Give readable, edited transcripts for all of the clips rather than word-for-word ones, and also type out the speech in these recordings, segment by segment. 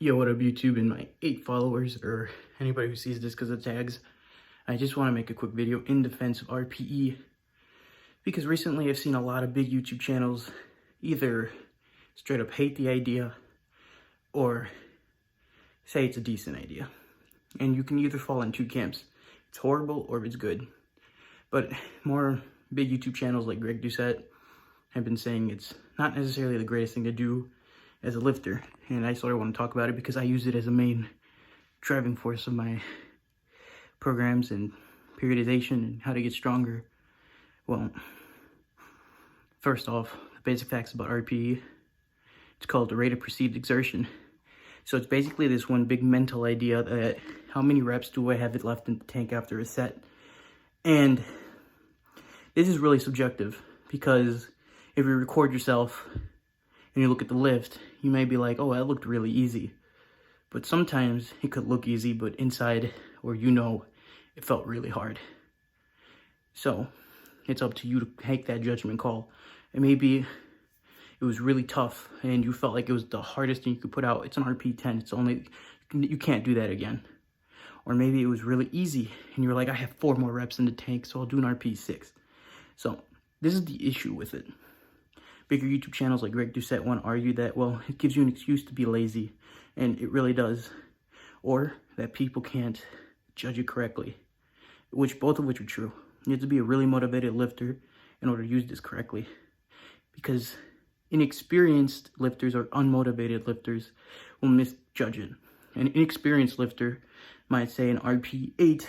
Yo, what up YouTube and my 8 followers, or anybody who sees this because of tags. I just want to make a quick video in defense of RPE, because recently I've seen a lot of big YouTube channels either straight up hate the idea or say it's a decent idea. And you can either fall in two camps. It's horrible or it's good. But more big YouTube channels like Greg Doucette have been saying it's not necessarily the greatest thing to do as a lifter, and I sort of want to talk about it because I use it as a main driving force of my programs and periodization and how to get stronger. Well, first off, the basic facts about RPE. It's called the rate of perceived exertion. So it's basically this one big mental idea that how many reps do I have left in the tank after a set? And this is really subjective, because if you record yourself and you look at the lift, you may be like, oh, that looked really easy. But sometimes it could look easy, but inside, or it felt really hard. So it's up to you to make that judgment call. And maybe it was really tough and you felt like it was the hardest thing you could put out. It's an RPE 10. You can't do that again. Or maybe it was really easy and you're like, I have 4 more reps in the tank, so I'll do an RPE 6. So this is the issue with it. Bigger YouTube channels like Greg Doucette want to argue that, well, it gives you an excuse to be lazy, and it really does. Or that people can't judge it correctly, both of which are true. You have to be a really motivated lifter in order to use this correctly, because inexperienced lifters or unmotivated lifters will misjudge it. An inexperienced lifter might say an RPE 8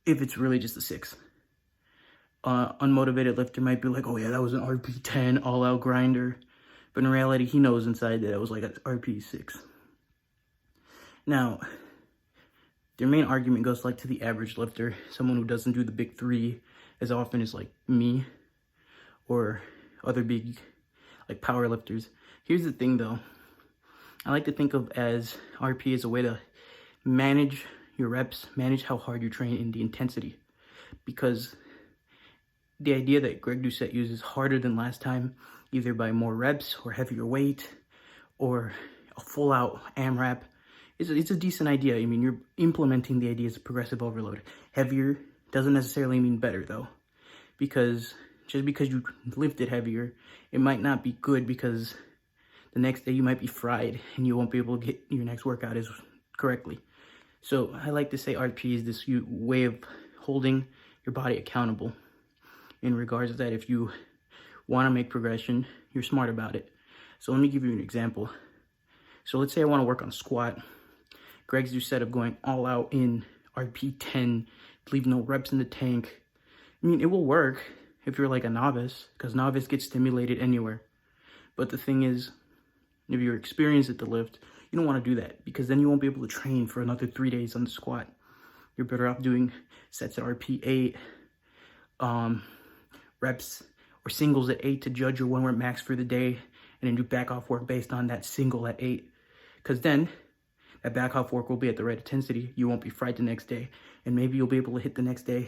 if it's really just a 6. Unmotivated lifter might be like, oh yeah, that was an RPE 10 all-out grinder. But in reality, he knows inside that it was like an RPE 6. Now, their main argument goes like to the average lifter, someone who doesn't do the big 3 as often as like me or other big like power lifters. Here's the thing though. I like to think of as RPE as a way to manage your reps, manage how hard you train and the intensity. Because the idea that Greg Doucette uses harder than last time, either by more reps or heavier weight or a full-out AMRAP, it's a decent idea. I mean, you're implementing the idea as a progressive overload. Heavier doesn't necessarily mean better, though, because just because you lifted heavier, it might not be good, because the next day you might be fried and you won't be able to get your next workout as correctly. So I like to say RPE is this way of holding your body accountable, in regards to that if you want to make progression, you're smart about it. So let me give you an example. So let's say I want to work on squat. Greg's Doucette of going all out in RPE 10, leave no reps in the tank. I mean, it will work if you're like a novice, because novice gets stimulated anywhere. But the thing is, if you're experienced at the lift, you don't want to do that, because then you won't be able to train for another 3 days on the squat. You're better off doing sets at RPE 8, reps or singles at 8 to judge your 1 rep max for the day, and then do back off work based on that single at 8. Because then that back off work will be at the right intensity. You won't be fried the next day, and maybe you'll be able to hit the next day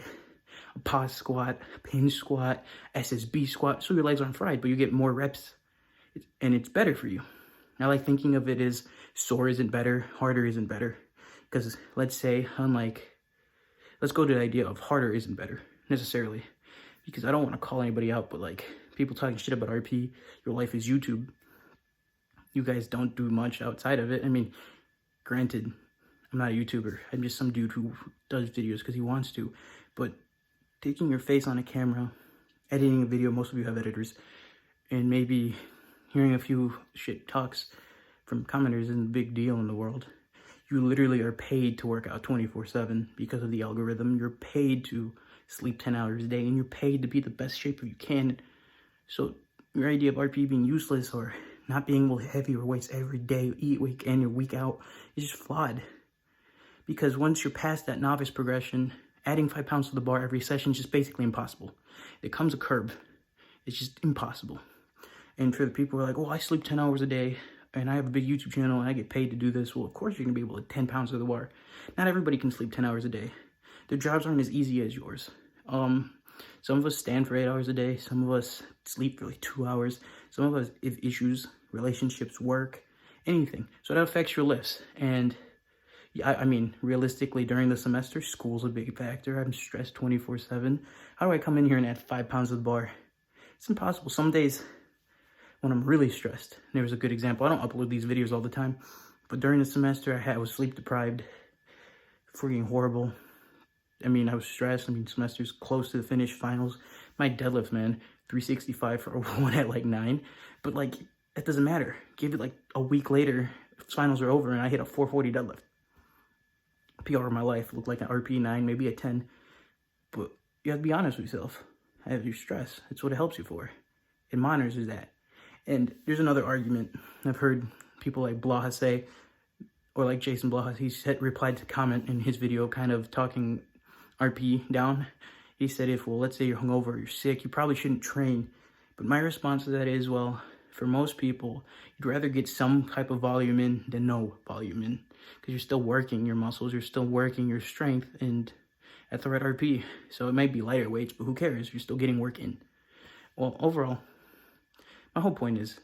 a pause squat, a hinge squat, SSB squat, so your legs aren't fried, but you get more reps, and it's better for you. I like thinking of it as sore isn't better, harder isn't better. Because let's say, let's go to the idea of harder isn't better necessarily, because I don't want to call anybody out, but like people talking shit about RP, your life is YouTube. You guys don't do much outside of it. I mean, granted, I'm not a YouTuber. I'm just some dude who does videos because he wants to. But taking your face on a camera, editing a video, most of you have editors, and maybe hearing a few shit talks from commenters isn't a big deal in the world. You literally are paid to work out 24/7 because of the algorithm. You're paid to sleep 10 hours a day, and you're paid to be the best shape you can. So your idea of RPE being useless or not being able to heavier weights every day, eat week in, your week out, is just flawed. Because once you're past that novice progression, adding 5 pounds to the bar every session is just basically impossible. It comes a curb. It's just impossible. And for the people who are like, oh, I sleep 10 hours a day and I have a big YouTube channel and I get paid to do this, well, of course you're going to be able to 10 pounds to the bar. Not everybody can sleep 10 hours a day. Their jobs aren't as easy as yours. Some of us stand for 8 hours a day. Some of us sleep for like 2 hours. Some of us have issues, relationships, work, anything. So that affects your lifts. And yeah, I mean, realistically, during the semester, school's a big factor. I'm stressed 24/7. How do I come in here and add 5 pounds to the bar? It's impossible. Some days when I'm really stressed, there was a good example. I don't upload these videos all the time, but during the semester, I was sleep deprived, freaking horrible. I mean, I was stressed. I mean, semester's close to the finish, finals. My deadlift, man, 365 for one at like 9. But like, it doesn't matter. Give it like a week later, finals are over, and I hit a 440 deadlift. PR of my life, looked like an RPE 9, maybe a 10. But you have to be honest with yourself. Have your stress. It's what it helps you for. It monitors that. And there's another argument. I've heard people like Blaha say, or like Jason Blaha, he replied to comment in his video kind of talking RP down. He said, well, let's say you're hungover, you're sick, you probably shouldn't train. But my response to that is, well, for most people, you'd rather get some type of volume in than no volume in. Because you're still working your muscles, you're still working your strength and at the right RP. So it might be lighter weights, but who cares? You're still getting work in. Well, overall, my whole point is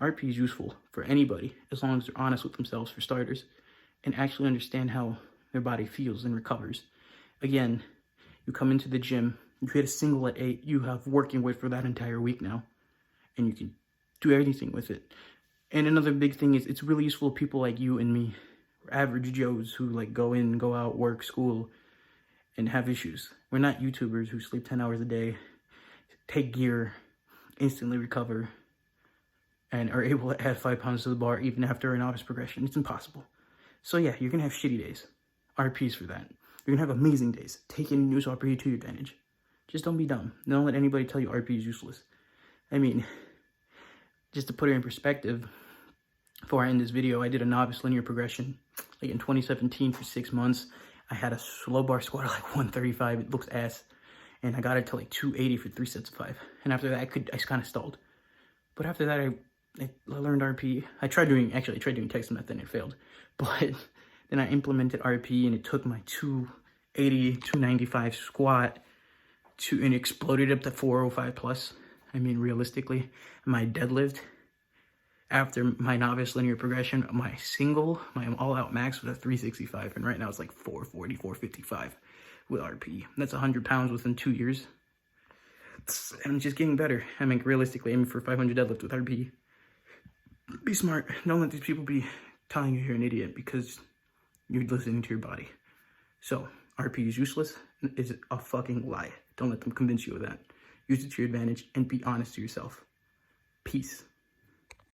RP is useful for anybody as long as they're honest with themselves, for starters, and actually understand how their body feels and recovers. Again, you come into the gym, you hit a single at 8, you have working weight for that entire week now, and you can do everything with it. And another big thing is it's really useful to people like you and me, average Joes who like go in, go out, work, school, and have issues. We're not YouTubers who sleep 10 hours a day, take gear, instantly recover, and are able to add 5 pounds to the bar even after an novice progression. It's impossible. So yeah, you're gonna have shitty days. RPs for that. You're gonna have amazing days. Take any use RP to your advantage. Just don't be dumb. Don't let anybody tell you RP is useless. I mean, just to put it in perspective, before I end this video, I did a novice linear progression like in 2017 for 6 months. I had a slow bar squat of like 135. It looks ass. And I got it to like 280 for 3 sets of 5. And after that, I kind of stalled. But after that, I learned RP. I tried doing text method and it failed. But then I implemented RP and it took my 280, 295 squat and exploded up to 405 plus. I mean, realistically, my deadlift after my novice linear progression, my all-out max was a 365, and right now it's like 440, 455 with RP. That's 100 pounds within 2 years. I'm just getting better. I mean, realistically, aiming for 500 deadlift with RP. Be smart. Don't let these people be telling you you're an idiot because you're listening to your body. So, RP is useless is a fucking lie. Don't let them convince you of that. Use it to your advantage and be honest to yourself. Peace.